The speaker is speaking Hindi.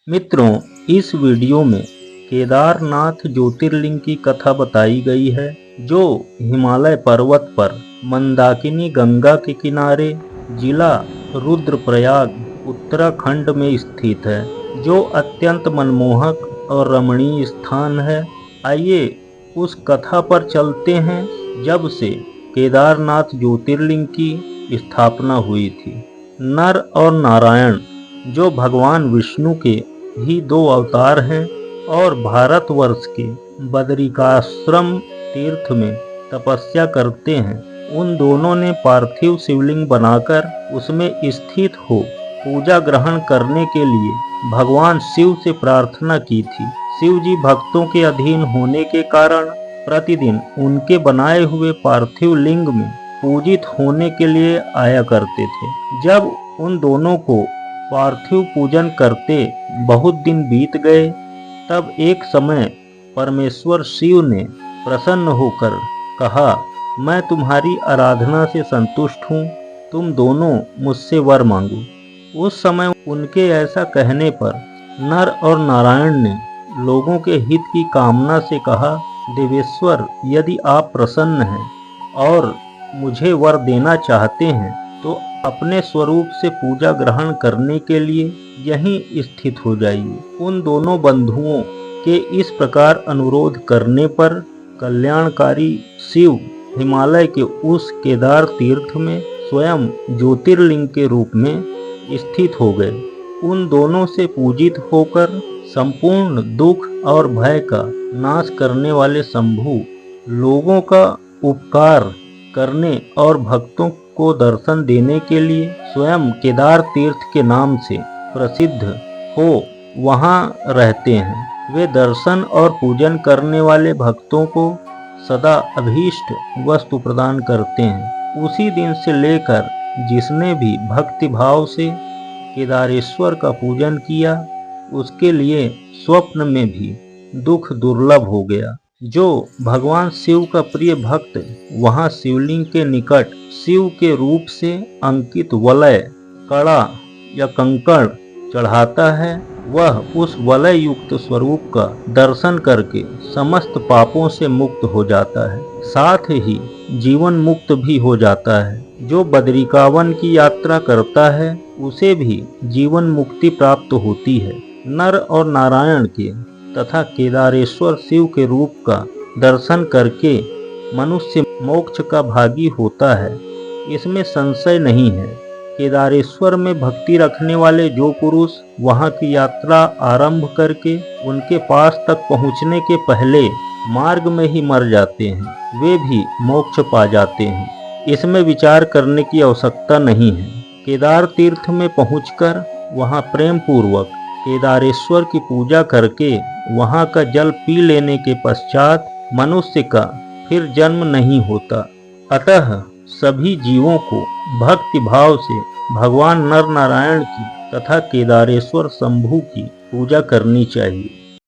मित्रों, इस वीडियो में केदारनाथ ज्योतिर्लिंग की कथा बताई गई है, जो हिमालय पर्वत पर मंदाकिनी गंगा के किनारे जिला रुद्रप्रयाग उत्तराखंड में स्थित है, जो अत्यंत मनमोहक और रमणीय स्थान है। आइए उस कथा पर चलते हैं, जब से केदारनाथ ज्योतिर्लिंग की स्थापना हुई थी। नर और नारायण, जो भगवान विष्णु के ही दो अवतार हैं और भारतवर्ष के बदरिकाश्रम तीर्थ में तपस्या करते हैं, उन दोनों ने पार्थिव शिवलिंग बनाकर उसमें स्थित हो पूजा ग्रहण करने के लिए भगवान शिव से प्रार्थना की थी। शिव जी भक्तों के अधीन होने के कारण प्रतिदिन उनके बनाए हुए पार्थिव लिंग में पूजित होने के लिए आया करते थे। जब उन दोनों को पार्थिव पूजन करते बहुत दिन बीत गए, तब एक समय परमेश्वर शिव ने प्रसन्न होकर कहा, मैं तुम्हारी आराधना से संतुष्ट हूँ, तुम दोनों मुझसे वर मांगो। उस समय उनके ऐसा कहने पर नर और नारायण ने लोगों के हित की कामना से कहा, देवेश्वर, यदि आप प्रसन्न हैं और मुझे वर देना चाहते हैं, तो अपने स्वरूप से पूजा ग्रहण करने के लिए यहीं स्थित हो जाइए। उन दोनों बंधुओं के इस प्रकार अनुरोध करने पर कल्याणकारी शिव हिमालय के उस केदार तीर्थ में स्वयं ज्योतिर्लिंग के रूप में स्थित हो गए। उन दोनों से पूजित होकर संपूर्ण दुख और भय का नाश करने वाले शंभु लोगों का उपकार करने और भक्तों को दर्शन देने के लिए स्वयं केदार तीर्थ के नाम से प्रसिद्ध हो वहां रहते हैं। वे दर्शन और पूजन करने वाले भक्तों को सदा अभीष्ट वस्तु प्रदान करते हैं। उसी दिन से लेकर जिसने भी भक्ति भाव से केदारेश्वर का पूजन किया, उसके लिए स्वप्न में भी दुख दुर्लभ हो गया। जो भगवान शिव का प्रिय भक्त वहां शिवलिंग के निकट शिव के रूप से अंकित वलय, कड़ा या कंकड़ चढ़ाता है, वह उस वलय युक्त स्वरूप का दर्शन करके समस्त पापों से मुक्त हो जाता है, साथ ही जीवन मुक्त भी हो जाता है। जो बदरिकावन की यात्रा करता है, उसे भी जीवन मुक्ति प्राप्त होती है। नर और नारायण के तथा केदारेश्वर शिव के रूप का दर्शन करके मनुष्य मोक्ष का भागी होता है, इसमें संशय नहीं है। केदारेश्वर में भक्ति रखने वाले जो पुरुष वहां की यात्रा आरंभ करके उनके पास तक पहुंचने के पहले मार्ग में ही मर जाते हैं, वे भी मोक्ष पा जाते हैं। इसमें विचार करने की आवश्यकता नहीं है। केदार तीर्थ में पहुंचकर वहां प्रेम पूर्वक केदारेश्वर की पूजा करके वहां का जल पी लेने के पश्चात मनुष्य का फिर जन्म नहीं होता। अतः सभी जीवों को भक्ति भाव से भगवान नर नारायण की तथा केदारेश्वर शंभु की पूजा करनी चाहिए।